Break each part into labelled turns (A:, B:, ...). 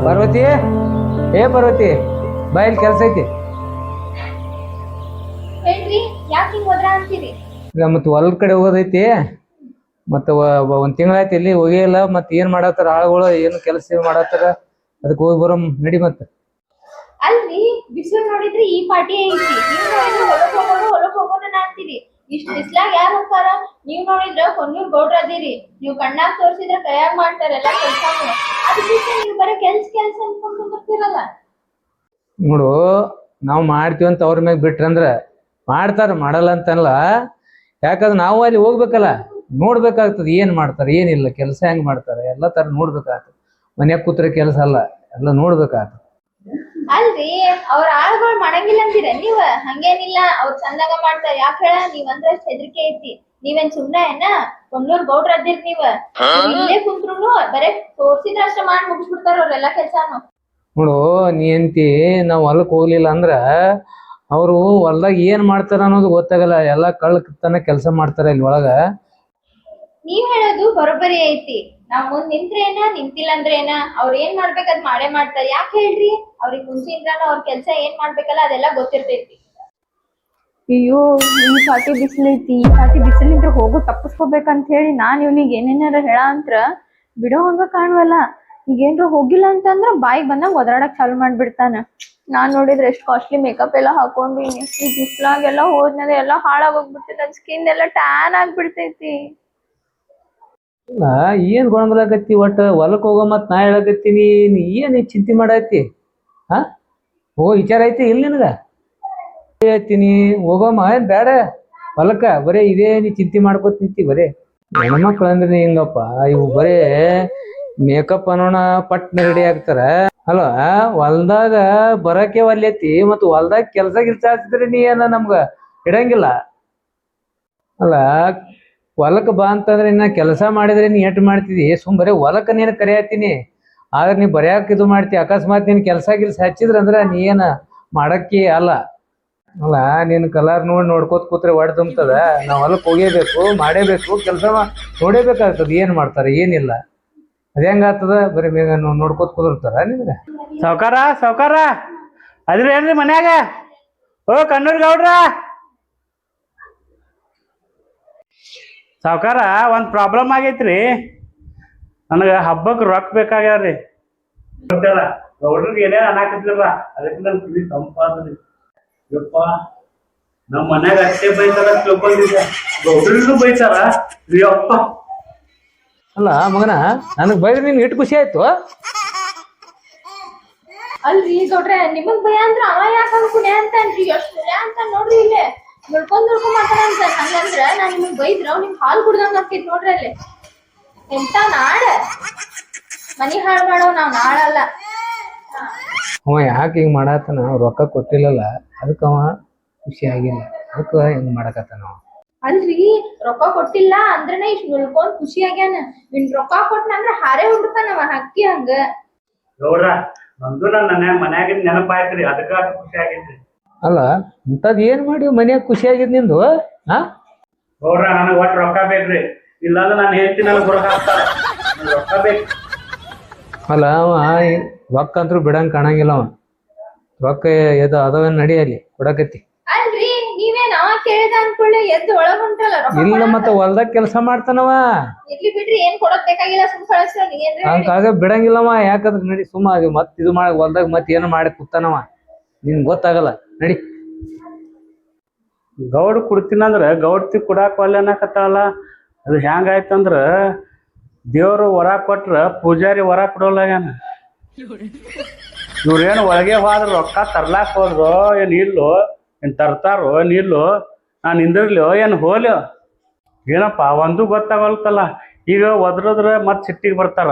A: ಪಾರ್ವತಿ, ಏ ಪಾರ್ವತಿ, ಬಾಯಲ್ಲಿ ಕೆಲಸ ಐತಿ.
B: ಹೇಳ್ರಿ, ಯಾಕೆ ಹಿಂಗ್ ಹೋದ್ರ ಅಂತೀರಿ?
A: ಈಗ ಮತ್ತೆ ಹೊಲದ ಕಡೆ ಹೋಗೋದೈತಿ. ಮತ್ತೆ ಒಂದ್ ತಿಂಗಳಾಯ್ತು ಎಲ್ಲಿ ಹೋಗೇ ಇಲ್ಲ. ಮತ್ತೆ ಏನ್ ಮಾಡತ್ತಾರ ಆಳುಗಳು, ಏನು ಕೆಲಸ ಮಾಡತ್ತಾರ, ಅದಕ್ಕೆ ಹೋಗಿ ಬರೋ ನಡಿ. ಮತ್ತೆ
B: ಅಲ್ರಿ, ಬಿಸಿಲು ನೋಡಿದ್ರಿ ಈ ಪಾಟಿ ಐತಿ. ನೀವ್ ನೋಡಿದ್ರೆ ಹೊಲಕ್ ಹೋಗೋಣ ಅಂತೀರಿ. ಇಷ್ಟ್ ಬಿಸ್ಲಾಗ ಯಾರು ಹೋಗ್ತಾರ? ನೀವ್ ನೋಡಿದ್ರ ಕೊನ್ನೂರ್ ಗೌಡ್ರ ಅದೀರಿ. ನೀವ್ ಕಣ್ಣಾಗ್ ತೋರ್ಸಿದ್ರ ಕೈಯಾಗ ಮಾಡ್ತಾರ ಎಲ್ಲಾ ಕೆಲ್ಸಾನು. ಅದ್ ಬಿಟ್ಟು ನೀವ್ ಬರೀ ಕೆಲ್ಸ ಅನ್ಕೊಂಡ್ ಕುಂದಿರ್ತೀರಲ್ಲ.
A: ನೋಡು, ನಾವು ಮಾಡ್ತೀವಿ ಅಂತ ಅವ್ರ ಮ್ಯಾಗ ಬಿಟ್ರಂದ್ರ ಮಾಡ್ತಾರ, ಮಾಡಲ್ಲ ಅಂತಲ್ಲ. ಯಾಕಂದ್ರೆ ನಾವು ಅಲ್ಲಿ ಹೋಗ್ಬೇಕಲ್ಲ, ನೋಡ್ಬೇಕಾಗ್ತದೆ ಏನ್ ಮಾಡ್ತಾರೆ ಏನಿಲ್ಲ, ಕೆಲಸ ಹೆಂಗ್ ಮಾಡ್ತಾರೆ ಎಲ್ಲ ತರ ನೋಡ್ಬೇಕಾಗ್ತದೆ. ಮನ್ಯಾಗ ಕೂತ್ರೆ ಕೆಲಸ ಅಲ್ಲ, ಎಲ್ಲ ನೋಡ್ಬೇಕಾಗ್ತದೆ.
B: ಅಲ್ರಿ, ಅವ್ರ ಆಳುಗಳು ಮಾಡಂಗಿಲ್ಲ ಅಂತೀರ ನೀವ್? ಹಂಗೇನಿಲ್ಲ, ಅವ್ರ ಚಂದಾಗ ಮಾಡ್ತಾರ. ಯಾಕ ಹೇಳ? ನೀವಂದ್ರ ಹೆದರಿಕೆ ಐತಿ. ನೀವೇನ್ ಸುಮ್ನೆ ಕೊನ್ನೂರ್ ಗೌಡ್ರ ಅದಿರ್ ನೀವ್. ಇಲ್ಲೇ ಕುಂತ್ರುನು ಬರೇ ತೋರ್ಸಿದ್ರ ಅಷ್ಟ ಮಾಡಿ ಮುಗಿಸ್ಬಿಡ್ತಾರ ಅವ್ರೆಲ್ಲಾ ಕೆಲ್ಸಾನು.
A: ನೋಡು, ನೀ ಅಂತಿ ನಾವ್ ಹೊಲಕ್ ಹೋಗ್ಲಿಲ್ಲ ಅಂದ್ರ ಅವರು ಹೊಲ್ದಾಗ ಏನ್ ಮಾಡ್ತಾರ ಅನ್ನೋದು ಗೊತ್ತಾಗಲ್ಲ. ಎಲ್ಲ ಕಳ್ಳತನ ಕೆಲಸ ಮಾಡ್ತಾರ ಇಲ್ಲಿ ಒಳಗ.
B: ನೀವ್ ಹೇಳೋದು ಬರೋಬ್ಬರಿ ಐತಿ. ನಾವ್ ಮುಂದ್ ನಿಂತ್ರೇನ, ನಿಂತಿಲ್ಲ ಅಂದ್ರೇನ, ಅವ್ರ ಏನ್ ಮಾಡ್ಬೇಕ್ ಅದ್ ಮಾಡೇ ಮಾಡ್ತಾರ. ಯಾಕೆ ಹೇಳ್ರಿ? ಅವ್ರಿಗೆ ಮುಂಚಿಂದಾನು ಅವ್ರ ಕೆಲ್ಸ ಏನ್ ಮಾಡ್ಬೇಕಲ್ಲ ಅದೆಲ್ಲ ಗೊತ್ತಿರ್ತೈತಿ.
C: ಅಯ್ಯೋ, ಈ ಪಾಟಿ ಬಿಸಿಲೈತಿ, ಈ ಪಾಟಿ ಬಿಸಿಲಿಂದ್ರ ಹೋಗು ತಪ್ಪಿಸ್ಕೋಬೇಕಂತ ಹೇಳಿ ನಾನ್ ಇವ್ನಿಗೆ ಏನೇನಾರ ಹೇಳ ಅಂತ್ರ ಬಿಡೋ ಹಂಗ ಕಾಣ್ವಲ್ಲ. ಈಗೇನ್ರ ಹೋಗಿಲ್ಲ ಅಂತಂದ್ರ ಬಾಯಿಗೆ ಬಂದಂಗ ಒದರಾಡಕ್ ಚಾಲು ಮಾಡ್ಬಿಡ್ತಾನ. ನಾನ್ ನೋಡಿದ್ರೆ ಎಷ್ಟ್ ಕಾಸ್ಟ್ಲಿ ಮೇಕಪ್ ಎಲ್ಲ ಹಾಕೊಂಡಿನಿ. ಈ ಬಿಸ್ಲಾಗೆಲ್ಲ ಹೋದ್ನದ ಎಲ್ಲ ಹಾಳಾಗೋಗ್ಬಿಡ್ತೈತಿ. ನನ್ ಸ್ಕಿನ್ ಎಲ್ಲ ಟ್ಯಾನ್ ಆಗ್ಬಿಡ್ತೈತಿ.
A: ಏನ್ ಗೊಂದಲಾಗತ್ತಿ? ಒಟ್ಟ ಹೊಲಕ್ ಹೋಗೋ ಮತ್ ನಾ ಹೇಳಕತ್ತೀನಿ, ನೀ ಏನ್ ಚಿಂತೆ ಮಾಡತ್ತಿ? ಹಾ, ಹೋಗೋ ವಿಚಾರ ಐತಿ ಇಲ್ಲ ನಿನಗ? ಹೇಳ್ತೀನಿ ಹೋಗೋಮ, ಏನ್ ಬೇಡ ಹೊಲಕ್ಕ? ಬರೇ ಇದೇ ನೀ ಚಿಂತೆ ಮಾಡ್ಕೊತ ನಿಂತಿ. ಬರೇ ಹೆಣ್ಮಕ್ಳು ಅಂದ್ರೆ ಹಿಂಗಪ್ಪ, ಇವು ಬರೇ ಮೇಕಪ್ ಅನ್ನೋಣ ಪಟ್ನ ರೆಡಿ ಆಗ್ತಾರ. ಅಲ್ವಾ? ಹೊಲ್ದಾಗ ಬರಕ್ಕೆ ಒಲ್ಲೆತಿ, ಮತ್ ಹೊಲ್ದಾಗ ಕೆಲ್ಸ ಹಚ್ಚಿದ್ರೆ ನೀ ಏನ ನಮ್ಗ ಇಡಂಗಿಲ್ಲ ಅಲ್ಲ. ಹೊಲಕ್ ಬಾ ಅಂತಂದ್ರೆ ಇನ್ನ ಕೆಲಸ ಮಾಡಿದ್ರೆ ನೀ ಎಟ್ ಮಾಡ್ತಿದಿ? ಬರೀ ಹೊಲಕ್ಕ ನೀನು ಕರಿಯತ್ತೀನಿ, ಆದ್ರೆ ನೀ ಬರೆಯಾಕ ಇದು ಮಾಡ್ತಿ. ಅಕಸ್ಮಾತ್ ನೀನ್ ಕೆಲ್ಸ ಹಚ್ಚಿದ್ರಂದ್ರ ನೀ ಏನ ಮಾಡಕ್ಕೆ ಅಲ್ಲ. ಅಲ್ಲ, ನೀನ್ ಕಲರ್ ನೋಡ್ಕೋತ ಕೂತ್ರೆ ಒಡ್ ತುಂಬತದ. ನಾವ್ ಹೊಲಕ್ ಹೋಗೇಬೇಕು, ಮಾಡೇಬೇಕು, ಕೆಲಸ ನೋಡೇಬೇಕಾಗ್ತದ. ಏನ್ ಮಾಡ್ತಾರೆ ಏನಿಲ್ಲ, ಅದ ಹೆಂಗಾಗ್ತದ? ಬರೀ ಬೇಗ ನೋಡ್ಕೋತ ಕುದಿರ್ತಾರ ನಿಮ್ಗ?
D: ಸಾವ್ಕಾರ ಅದ್ರಿ ಏನ್ರಿ ಮನ್ಯಾಗ? ಓ ಕಣ್ಣೂರ್ ಗೌಡ್ರ ಸಾವ್ಕಾರ, ಒಂದ್ ಪ್ರಾಬ್ಲಮ್ ಆಗೈತ್ರಿ. ನನಗ ಹಬ್ಬಕ್ ರೊಕ್ಕ ಬೇಕಾಗ್ಯಾವ್ರಿ. ಗೌಡ್ರಿಗೆ ಏನೇ ಅನ್ನಾಕತ್ತಿರಲ್ಲ, ಅದಕ್ಕೆ ನನ್ ಕಿವಿ ತಂಪಾದ್ರಿ. ಯಪ್ಪ, ನಮ್ ಮನ್ಯಾಗ ಅಷ್ಟೇ ಬೈತಾರ ತಿಳ್ಕೊಂಡಿದ್ದೆ, ಗೌಡ್ರಿಗೂ ಬೈತಾರ. ಅಪ್ಪ
A: ಅಲ್ಲ ಮಗನ, ನನಗ್ ಬೈದ್ರೆ ನಿನ್ ಇಟ್ಟು ಖುಷಿ ಆಯ್ತು?
B: ಅಲ್ರಿ ಗೌಡ್ರೆ, ನಿಮಗ್ ಭಯ ಅಂದ್ರ ಅವ ಯಾಕ ಕುಣೆ ಅಂತನ್ರಿ? ಎಷ್ಟ್ ಕುಣೆ ಅಂತ ನೋಡ್ರಿ. ಇಲ್ಲೇ ನೋಡ್ಕೊಂಡ್ ಮಾತಾಡ ಅಂತ. ಹಂಗಂದ್ರ ನಾನ್ ನಿಮಗ್ ಬೈದ್ರ ನಿಮ್ ಹಾಲ್ ಕುಡ್ದಂಗ ಆಕೈತಿ ನೋಡ್ರಿ. ಅಲ್ಲಿ ಎಂತ ನಾಡ ಮನಿ ಹಾಳ್ ಮಾಡೋ ನಾವ್ ನಾಳಲ್ಲ.
A: ಅವ ಯಾಕೆ ಹಿಂಗ್ ಮಾಡಾತನ? ರೊಕ್ಕ ಕೊಟ್ಟಿಲ್ಲಲ್ಲ, ಅದಕ್ಕೆ ಅವ ಖುಷಿ ಆಗಿಲ್ಲ. ಅದಕ್ಕ ಹಿಂಗ್ ಮಾಡಕತ್ತಾನ ಅವ.
B: ಅಲ್ರಿ, ರೊಕ್ಕ ಕೊಟ್ಟಿಲ್ಲ ಅಂದ್ರನ ಇಷ್ಟ್ ನುಳ್ಕೊಂಡ್ ಖುಷಿ ಆಗ್ಯಾನ. ನಿನ್ ರೊಕ್ಕ ಕೊಟ್ನ ಅಂದ್ರ ಹಾರೇ ಹುಡ್ತಾನವ ಹಕ್ಕಿ ಹಂಗ.
D: ಗೌಡ್ರ, ನಂದು ನನ್ನ ಮನ್ಯಾಗಿನ ನೆನಪಾಯ್ತ್ರಿ, ಅದಕ್ಕ ಖುಷಿ ಆಗೈತ್ರಿ.
A: ಅಲ್ಲ, ಇಂಥದ್ ಏನ್ ಮಾಡಿ ಮನ್ಯಾಗ ಖುಷಿ ಆಗಿದ್ ನಿಂದು? ಹಾ
D: ಗೌಡ್ರ, ನನಗ್ ಒಟ್ಟು ರೊಕ್ಕ ಬೇಕ್ರಿ. ಇಲ್ಲಾಂದ್ರೆ ನಾನು ಹೇಳ್ತೀನಿ, ನನಗ್ ಹೊರಗ ಹಾಕ್ತಾರ. ರೊಕ್ಕ ಬೇಕು.
A: ಅಲ್ಲ, ಅವ ರೊಕ್ಕ ಅಂತೂ ಬಿಡಂಗ್ ಕಾಣಂಗಿಲ್ಲ. ಅವ ರೊಕ್ಕ ಅದವೇನ್ ನಡಿಯಲ್ಲಿ ಕೊಡಕತ್ತಿ.
B: ಅಲ್ರಿ, ನೀವೇನ್ ಅವ ಕೇಳಿದ ಅನ್ಕೊಳ್ಳಿ ಎದ್ದು ಒಳಗ್ ಹೊಂಟಲ್ಲ.
A: ಇಲ್ಲ, ಮತ್ತೆ ಹೊಲ್ದಾಗ ಕೆಲಸ ಮಾಡ್ತಾನವ.
B: ಇರ್ಲಿ ಬಿಡ್ರಿ, ಏನ್ ಕೊಡೋದ್ ಬೇಕಾಗಿಲ್ಲ, ಸುಮ್ ಕಳಿಸ್ರ. ನೀವೇನ್ರಿ
A: ಹಂಗಾಗ ಬಿಡಂಗಿಲ್ಲವ. ಯಾಕಂದ್ರೆ ನಡಿ, ಸುಮ್ಮ ಮತ್ ಇದು ಮಾಡಿ ಹೊಲ್ದಾಗ ಮತ್ ಏನು ಮಾಡಿ ಕೂತಾನವ. ನಿನ್ ಗೊತ್ತಾಗಲ್ಲ, ನಡಿ.
D: ಗೌಡ್ ಕುಡ್ತೀನಂದ್ರ ಗೌಡ್ತಿ ಕುಡಾಕ್ ಒಲ್ಲೆ ಅನ್ನಕತ್ತಾವಲ್ಲ. ಅದು ಹೆಂಗಾಯ್ತಂದ್ರ, ದೇವ್ರು ವರ ಕೊಟ್ರ ಪೂಜಾರಿ ವರ ಕೊಡೋಲ್ಲಾಗ್ಯಾನ. ಇವ್ರೇನು ಒಳಗೆ ಹೋದ್ರ ರೊಕ್ಕ ತರ್ಲಾಕ್ ಹೋದ್ರು ಏನ್ ಇಲ್ಲೋ, ಏನ್ ತರ್ತಾರೋ ನಿಲ್ಲೋ, ನಾನು ನಿಂದಿರ್ಲಿೋ ಏನ್ ಹೋಲ್ಯೋ ಏನಪ್ಪ ಒಂದು ಗೊತ್ತಾಗಲ್ತಲ್ಲ. ಈಗ ಒದ್ರದ್ರ ಮತ್ ಸಿಟ್ಟಿಗೆ ಬರ್ತಾರ.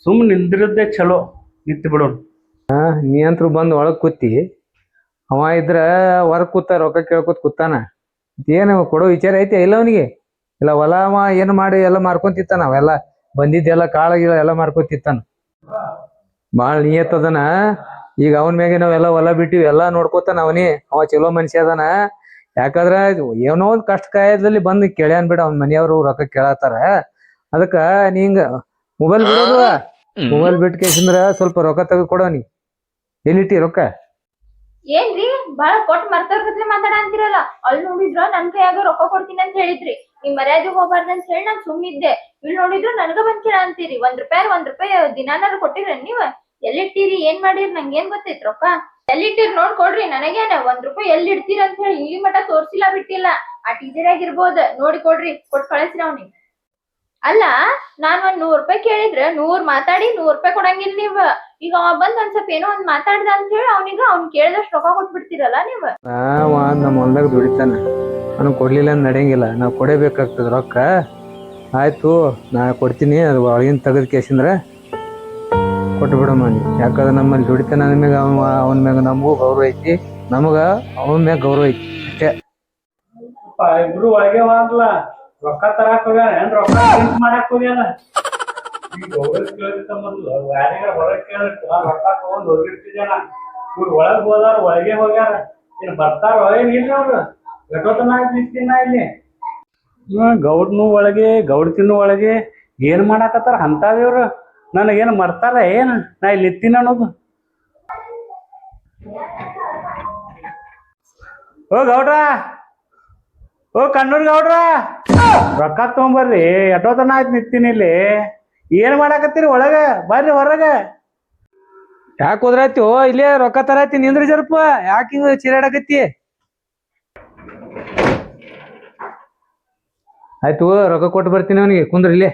D: ಸುಮ್ ನಿಂದಿರದ್ದೇ ಚಲೋ, ನಿಂತು ಬಿಡೋಣ.
A: ನೀ ಅಂತೂ ಬಂದು ಒಳಗ್ ಕೂತಿ, ಅವ ಇದ್ರ ಹೊರಗ್ ಕೂತ ರೊಕ್ಕ ಕೇಳ್ಕೊತ ಕೂತಾನ. ಏನು ಕೊಡೋ ವಿಚಾರ ಐತಿ ಇಲ್ಲ ಅವನಿಗೆ? ಇಲ್ಲ ಹೊಲ ಅವ ಏನು ಮಾಡಿ ಎಲ್ಲ ಮಾರ್ಕೊಂತಿತ್ತಾನ. ಅವೆಲ್ಲ ಬಂದಿದ್ದೆಲ್ಲ ಕಾಳ ಗಿಳ ಎಲ್ಲ ಮಾರ್ಕೊಂತಿತ್ತಾನ. ಭಾಳ ನಿಯತ್ತದನ. ಈಗ ಅವನ ಮ್ಯಾಗೆ ನಾವೆಲ್ಲ ಹೊಲ ಬಿಟ್ಟಿವಿ, ಎಲ್ಲಾ ನೋಡ್ಕೋತಾನ ಅವನೇ. ಅವ ಚಲೋ ಮನುಷ್ಯ ಅದಾನ. ಯಾಕಂದ್ರ ಏನೋ ಒಂದ್ ಕಷ್ಟ ಕಾಯದಲ್ಲಿ ಬಂದು ಕೇಳ್ಯಾನ್ ಬಿಡ. ಅವ್ನ ಮನೆಯವರು ರೊಕ್ಕ ಕೇಳತ್ತಾರ. ಅದಕ್ಕ ನೀಂಗ ಮೊಬೈಲ್ ಬಿಡೋದು ಮೊಬೈಲ್ ಬಿಟ್ಟು ಕೇಸಿಂದ್ರ ಸ್ವಲ್ಪ ರೊಕ್ಕ ತೆಗೆದು ಕೊಡೋನಿ. ಎಲ್ಲಿಟ್ಟಿ ರೊಕ್ಕ?
B: ಏನ್ರಿ ಬಾಳ ಕೊಟ್ ಮರ್ತವ್ರ ಮಾತಾಡ ಅಂತಿರಲ್ಲ. ಅಲ್ಲಿ ನೋಡಿದ್ರ ನನ್ ಕೈಯಾಗ ರೊಕ್ಕ ಕೊಡ್ತೀನಿ ಅಂತ ಹೇಳಿದ್ರಿ. ನಿಮ್ ಮರ್ಯಾದೆ ಹೋಗ್ಬಾರ್ದು ಅಂತ ಹೇಳಿ ನಾನ್ ಸುಮ್ಮಿದ್ದೆ. ಇಲ್ಲಿ ನೋಡಿದ್ರು ನನ್ಗ ಬಂದ್ ಕೇಳ ಅಂತೀರಿ. 1 ರೂಪಾಯಿ ದಿನಾನಾರು ಕೊಟ್ಟಿರ ನೀವ್? ಎಲ್ಲಿಟ್ಟಿರಿ ಏನ್ ಮಾಡಿರಿ ನಂಗೇನ್ ಗೊತ್ತೈತ್ ರೊಕ್ಕ? ಎಲ್ಲಿಟ್ಟಿರಿ ನೋಡ್ ಕೊಡ್ರಿ. ನನಗೇನ 1 ರೂಪಾಯಿ ಎಲ್ಲಿ ಇಡ್ತೀರ ಅಂತ ಹೇಳಿ ಇಲ್ಲಿ ಮಟ ತೋರ್ಸಿಲ್ಲ ಬಿಟ್ಟಿಲ್ಲ. ಆ ಟೀಚರ್ ಆಗಿರ್ಬೋದ್ ನೋಡಿ ಕೊಡ್ರಿ. ಕೊಟ್ ಕಳಿಸ್ರಿ ಅವ್ನಿಗೆ. ಅಲ್ಲ ನಾನ್ 100 ರೂಪಾಯಿ ಕೇಳಿದ್ರ 100 ಮಾತಾಡಿ 100 ರೂಪಾಯಿ ಕೊಡಂಗಿಲ್ಲ ನೀವ್. ಈಗ ಅವ ಬಂದ್ ಒಂದ್ ಸ್ವಲ್ಪ ಏನೋ ಒಂದ್ ಮಾತಾಡ್ದ ಅಂತ ಹೇಳಿ ಅವ್ನ್ ಕೇಳಿದಷ್ಟು ರೊಕ್ಕ ಕೊಟ್ಬಿಡ್ತೀರಲ್ಲ ನೀವ್.
A: ನಮ್ಮ ಹೊಲ್ದಾಗ ದುಡಿತಾನ, ಅವ್ನು ಕೊಡ್ಲಿಲ್ಲ ಅಂತ ನಡೆಯಂಗಿಲ್ಲ. ನಾವು ಕೊಡಬೇಕಾಗ್ತದ ರೊಕ್ಕ. ಆಯ್ತು ನಾ ಕೊಡ್ತೀನಿ. ಅದು ಒಳಗಿನ ತೆಗೆದ ಕೇಸಿಂದ್ರ ಕೊಟ್ಟು ಬಿಡಮ್ಮ ನೀ. ಯಾಕಂದ್ರೆ ನಮ್ಮಲ್ಲಿ ದುಡಿತಾನ ಮ್ಯಾಗ ಅವನ ಮ್ಯಾಗ ನಮಗೂ ಗೌರವ ಐತಿ, ನಮಗ ಅವನ ಮ್ಯಾಗ ಗೌರವ ಐತಿ ಅಷ್ಟೇ.
D: ಇಬ್ರು ಒಳಗೆ ಹೋಗ್ಲ ರೊಕ್ಕ ತರಾಕ್ ಹೋಗ್ಯಾರ ಏನ್ ರೊಕ್ಕ ಮಾಡಕ್ ಹೋಗ್ಯಾರ? ಈಗ ಹೋಗಕ್ ಕೇಳಿದ ಮೊದ್ಲು ಯಾರಿಗ ಹೊರಗ್ ಕೇಳಿರ್ತ ರೊಕ್ಕ ತಗೊಂಡ್ ಹೋಗಿರ್ತಿದ್ದೇನ. ಇವ್ರು ಒಳಗ್ ಹೋದಾರ ಒಳಗೆ ಹೋಗ್ಯಾರ. ಇನ್ ಬರ್ತಾರ ಏನ್ ಇಲ್ರಿ ಅವ್ರು? ಎಷ್ಟೊತ್ತನ ನಿಂತಿನ ಇಲ್ಲಿ ಗೌಡ್ನು ಒಳಗೆ ಗೌಡ್ತಿನೂ ಒಳಗೆ ಏನ್ ಮಾಡಾಕತ್ತಾರ ಅಂತಾವ್ರು? ನನಗೇನು ಮರ್ತಾರ ಏನ್ ನಾ ಇಲ್ಲಿ ನಿಂತೀನಿ ಅನ್ನೋದು? ಓ ಗೌಡ್ರ, ಓ ಕಣ್ಣೂರ್ ಗೌಡ್ರ, ರೊಕ್ಕ ತಗೊಂಬರ್ರಿ. ಎಷ್ಟೋತನ ಆಯ್ತು ನಿಂತೀನಿ ಇಲ್ಲಿ. ಏನ್ ಮಾಡಾಕತ್ತೀರಿ ಒಳಗ? ಬರ್ರಿ ಹೊರಗ.
A: ಯಾಕೆ ಹೋದ್ರಾಯ್ತು? ಇಲ್ಲೇ ರೊಕ್ಕ ತರಾಯ್ತಿ ನಿಂದ್ರಿ ಜರಪ್ಪ. ಯಾಕೆ ಹಿಂಗ ಚಿರಾಡಕತ್ತಿ? ಆಯ್ತು ರೊಕ್ಕ ಕೊಟ್ಟು ಬರ್ತೀನಿ ಅವನಿಗೆ. ಕುಂದ್ರಿ ಇಲ್ಲೇ.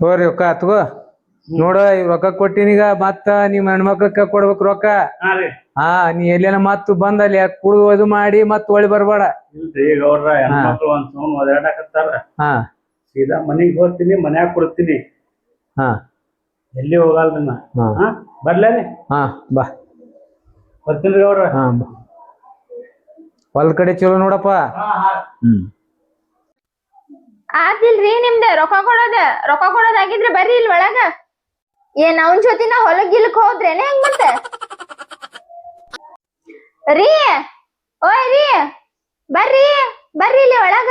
A: ತಗೋರಿ ರೊಕ್ಕ ತಗೋ. ನೋಡ ಈ ರೊಕ್ಕ ಕೊಟ್ಟಿನೀಗ ಮತ್ತ ನಿಮ್ ಹೆಣ್ಮಕ್ಳಕ್ಕ ಕೊಡ್ಬೇಕು ರೊಕ್ಕ. ನೀ ಎಲ್ಲೇನ ಮತ್ ಬಂದ ಅಲ್ಲಿ ಕುಡ್ದು ಇದು ಮಾಡಿ ಮತ್ ಒಳ್ಳೆ ಬರ್ಬೇಡ.
D: ಇಲ್ರಿ ಗೌಡ್ರ, ಹೆಣ್ಮಕ್ಳು ಒಂದ್ ಸೌಂಡ್ ಒದಾಡಕತ್ತಾರ. ಸೀದಾ ಮನಿಗ್ ಹೋಗ್ತೀನಿ, ಮನ್ಯಾಗ ಕೊಡ್ತೀನಿ. ಎಲ್ಲಿ ಹೋಗಲ್ರಿ ನಾ. ಬರ್ಲೇರಿ?
A: ಬಾ
D: ಬರ್ತೀನಿ ಗೌಡ್ರ.
A: ಹೊಲ್ ಕಡೆ ಚಲೋ ನೋಡಪ್ಪ.
B: ಆತಿಲ್ರಿ ನಿಮ್ದ ರೊಕ್ಕ ಕೊಡೋದಾಗಿದ್ರೆ ಬರ್ರಿ ಇಲ್ಲಿ ಒಳಗ. ಏನ್ ಅವನ್ ಜೊತಿನ ಹೊಲಕ್ ಗಿಲಕ್ ಹೋದ್ರೇನೆ ಹೆಂಗ್ ಮತ್ತೆ? ರೀ ಓಯ್ ರೀ, ಬರ್ರಿ ಇಲ್ಲಿ ಒಳಗ.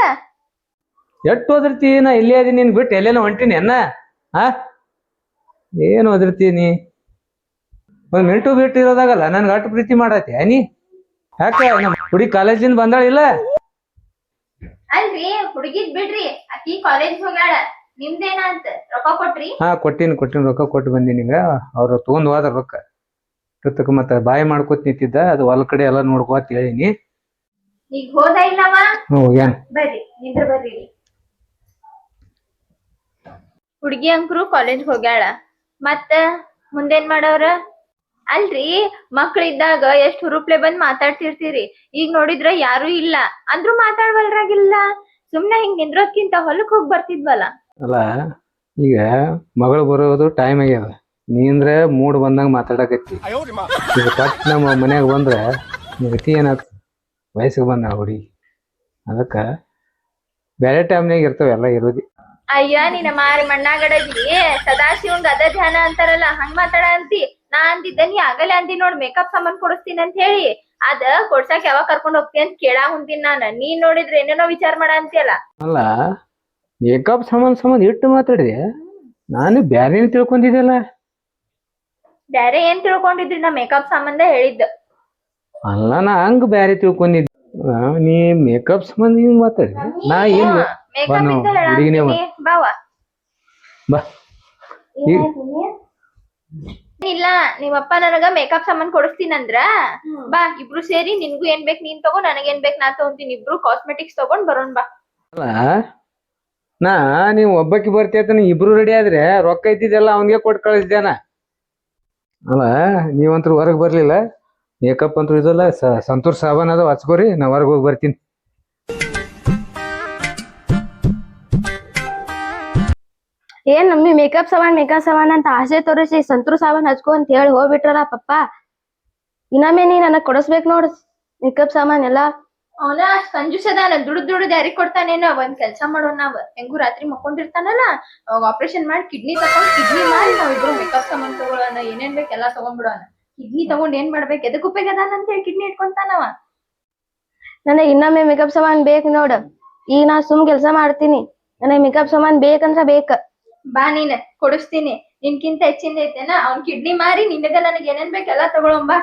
A: ಎಟ್ಟು ಓದಿರ್ತಿ? ನಾ ಇಲ್ಲೇ ಅದೀನಿ, ನಿನ್ ಬಿಟ್ಟು ಎಲ್ಲೇನೋ ಹೊಂಟೀನಿ ಅನ್ನ. ಏನು ಓದಿರ್ತೀನಿ? ಒಂದ್ ಮಿನಿಟು ಬಿಟ್ಟು ಇರೋದಾಗಲ್ಲ. ನನ್ಗೆ ಅಟ್ಟು ಪ್ರೀತಿ ಮಾಡತ್ತಿ ನೀ? ಯಾಕ ನಮ್ಮ ಹುಡುಗಿ ಕಾಲೇಜಿಂದ ಬಂದಾಳಿಲ್ಲ?
B: ಅಲ್ರಿ ಹುಡುಗಿದ್ ಬಿಡ್ರಿ, ಅಕ್ಕಿ ಕಾಲೇಜ್ ಹೋಗ್ಯಾಳ. ನಿಮ್ದೇನಂತ ರೊಕ್ಕ ಕೊಟ್ರಿ?
A: ಕೊಟ್ಟಿನಿ ರೊಕ್ಕ ಕೊಟ್ಟು ಬಂದೀನಿ. ಈಗ ಅವ್ರು ತಗೊಂಡ್ ಹೋದ್ರ ರೊಕ್ಕ. ಇಷ್ಟೊತ್ತಕ ಮತ್ತ ಬಾಯಿ ಮಾಡ್ಕೊತ ನಿಂತಿದ್ದ. ಅದು ಹೊಲ ಕಡೆ ಎಲ್ಲ ನೋಡ್ಕೋತ ಹೇಳಿನಿ.
B: ಈಗ ಹೋದ ಇಲ್ಲವ?
A: ಹೋಗ್ಯಾನ.
B: ಬರ್ರಿ ನಿಂದ್ರ ಬರ್ರಿ. ಹುಡುಗಿ ಅಂಕರು ಕಾಲೇಜ್ ಹೋಗ್ಯಾಳ. ಮತ್ತ ಮುಂದೇನ್ ಮಾಡವ್ರ? ಅಲ್ರಿ ಮಕ್ಳಿದ್ದಾಗ ಎಷ್ಟ್ ಹುರುಪ್ಲೆ ಬಂದ್ ಮಾತಾಡ್ತಿರ್ತೀರಿ. ಈಗ ನೋಡಿದ್ರ ಯಾರು ಇಲ್ಲ ಅಂದ್ರೂ ಮಾತಾಡ್ವಲ್ರಾಗಿಲ್ಲ. ಸುಮ್ನೆ ಹಿಂಗ್ ನಿಂದ್ರೋದ್ಕಿಂತ ಹೊಲಕ್ ಹೋಗಿ ಬರ್ತಿದ್ವಲ್ಲ.
A: ಅಲ್ಲ ಈಗ ಮಗಳು ಬರೋದು ಟೈಮ್ ಆಗ್ಯದ. ನೀಂದ್ರೆ ಮೂಡ್ ಬಂದಂಗ ಮಾತಾಡಕತ್ತಿ. ಈಗ ಪಟ್ ನಮ್ಮ ಮನ್ಯಾಗ ಬಂದ್ರೆ ಗತಿ ಏನಾಗ್ತ? ವಯಸ್ಸಿಗೆ ಬಂದ ಹುಡುಗಿ. ಅದಕ್ಕ ಬೇರೆ ಟೈಮ್ನಾಗ ಇರ್ತಾವ ಎಲ್ಲ ಇರೋದಿ.
B: ಅಯ್ಯ ನಿನ್ನ ಮಾರಿ ಮಣ್ಣಾಗಡದಿ. ಸದಾಶಿವಂಗ ಅದ ಧ್ಯಾನ ಅಂತಾರಲ್ಲ ಹಂಗ್ ಮಾತಾಡ ಅಂತಿ. ನಾ ಅಂದಿದ್ದ ನೀ ಆಗಲೇ ಅಂದಿ ನೋಡ್ ಮೇಕಪ್ ಸಾಮಾನ್ ಕೊಡಿಸ್ತೀನಿ ಅಂತ ಹೇಳಿ. ಅದ ಕೊಡ್ಸಾಕ್ ಯಾವಾಗ ಕರ್ಕೊಂಡ್ ಹೋಗ್ತಿ ಅಂತ ಕೇಳಾ ಹೊಂತೀನಿ ನಾನ್. ನೀನ್ ನೋಡಿದ್ರೆ ಏನೇನೋ ವಿಚಾರ ಮಾಡ ಅಂತೀಯಲ್ಲ.
A: ಅಲ್ಲ ಮೇಕಪ್ ಸಾಮಾನ್ ಇಟ್ಟು ಮಾತಾಡ್ರಿ. ನಾನು ಬ್ಯಾರೆ ತಿಳ್ಕೊಂಡಿದ್ದೆಲ್ಲ.
B: ಬ್ಯಾರೆ ಏನ್ ತಿಳ್ಕೊಂಡಿದ್ರಿ? ನಾ ಮೇಕಪ್ ಸಂಬಂಧ ಹೇಳಿದ್ದ.
A: ಅಲ್ಲ ನಾ ಹಂಗ ಬ್ಯಾರೆ ತಿಳ್ಕೊಂಡಿದ್ದೆ. ನೀ ಮೇಕಪ್ ಸಂಬಂಧ ಹಿಂಗ್ ಮಾತಾಡ್ರಿ. ನಾ ಏನ್ ಹುಡುಗಿನೇ
B: ಬಾವ
A: ಬಾ.
B: ಇಲ್ಲ ನಿಮ್ಮಪ್ಪ ನನಗ ಮೇಕಪ್ ಸಾಮಾನ್ ಕೊಡಿಸ್ತೀನಂದ್ರ ಬಾ ಇಬ್ರು ಸೇರಿ. ನಿನ್ಗೂ ಏನ್ ಬೇಕ್ ನೀನ್ ತಗೋ, ನನಗೇನ್ ಬೇಕ್ ನಾ ತಗೊಂತೀನಿ. ಇಬ್ರು ಕಾಸ್ಮೆಟಿಕ್ಸ್ ತಗೊಂಡ್ ಬರೋಣ ಬಾ.
A: ಅಲ್ಲ ನೀವ್ ಒಬ್ಬಾಕಿ ಬರ್ತೀಯತ ಇಬ್ರು ರೆಡಿ ಆದ್ರೆ ರೊಕ್ಕ ಇದ್ದಿದ್ದೆಲ್ಲ ಅವನ್ಗೆ ಕೊಟ್ಟು ಕಳಿಸ್ದೇನ. ಅಲ್ಲ ನೀವಂತ್ರು ಹೊರಗ್ ಬರ್ಲಿಲ್ಲ. ಮೇಕಪ್ ಅಂತೂ ಇದಲ್ಲ. ಸಂತೂರ್ ಸಾಬಾನ್ ಅದ ಹಚ್ಕೋರಿ. ನಾ ಹೊರಗೆ ಹೋಗಿ ಬರ್ತೀನಿ.
C: ಏನ್ ನಮ್ಮಿ ಮೇಕಪ್ ಸಾಮಾನ್ ಅಂತ ಆಸೆ ತೋರಿಸಿ ಸಂತೂರ್ ಸಾಬಾನ್ ಹಚ್ಕೊ ಅಂತ ಹೇಳಿ ಹೋಗ್ಬಿಟ್ರಲ್ಲ ಪಪ್ಪ. ಇನ್ನೊಮ್ಮೆ ನೀ ನನಗ್ ಕೊಡಿಸ್ಬೇಕ್ ನೋಡ್ ಮೇಕಪ್ ಸಾಮಾನ್ ಎಲ್ಲಾ.
B: ಅವನ ಅಷ್ಟ್ ಕಂಜೂಸ್ ಅದಾನ. ದುಡ್ದು ಯಾರಿಗ್ ಕೊಡ್ತಾನೇನೋ. ಒಂದ್ ಕೆಲ್ಸ ಮಾಡೋಣ ನಾವ್. ಹೆಂಗು ರಾತ್ರಿ ಮಕ್ಕೊಂಡಿರ್ತಾನಲ್ಲ, ಅವಾಗ ಆಪರೇಷನ್ ಮಾಡಿ ಕಿಡ್ನಿ ಮಾಡಿ ನಾವಿಬ್ರು ಮೇಕಪ್ ಸಾಮಾನ್ ತಗೊಳ್ಳೋಣ. ಏನೇನ್ ಬೇಕ್ ಎಲ್ಲಾ ತಗೊಂಡ್ಬಿಡೋಣ. ಕಿಡ್ನಿ ತಗೊಂಡ್ ಏನ್ ಮಾಡ್ಬೇಕು? ಎದಕ್ ಉಪಯೋಗ ಅದಾನ ಅಂತ ಹೇಳಿ ಕಿಡ್ನಿ ಇಟ್ಕೊಂತಾನವ.
C: ನನಗ್ ಇನ್ನೊಮ್ಮೆ ಮೇಕಪ್ ಸಾಮಾನ್ ಬೇಕ್ ನೋಡ್.
E: ಈಗ ನಾ ಸುಮ್ ಕೆಲ್ಸ ಮಾಡ್ತೀನಿ, ನನಗ್ ಮೇಕಪ್ ಸಾಮಾನ್ ಬೇಕಂದ್ರ ಬೇಕ.
B: ಬಾ ನೀನ್ ಕೊಡಿಸ್ತೀನಿ. ನಿನ್ಕಿಂತ ಹೆಚ್ಚಿಂದ ಐತೆನ ಅವ್ನ್ ಕಿಡ್ನಿ ಮಾರಿ ನಿನಗ ನನಗೆ ಏನೇನ್ ಬೇಕೆಲ್ಲ ತಗೊಳಂಬಾ.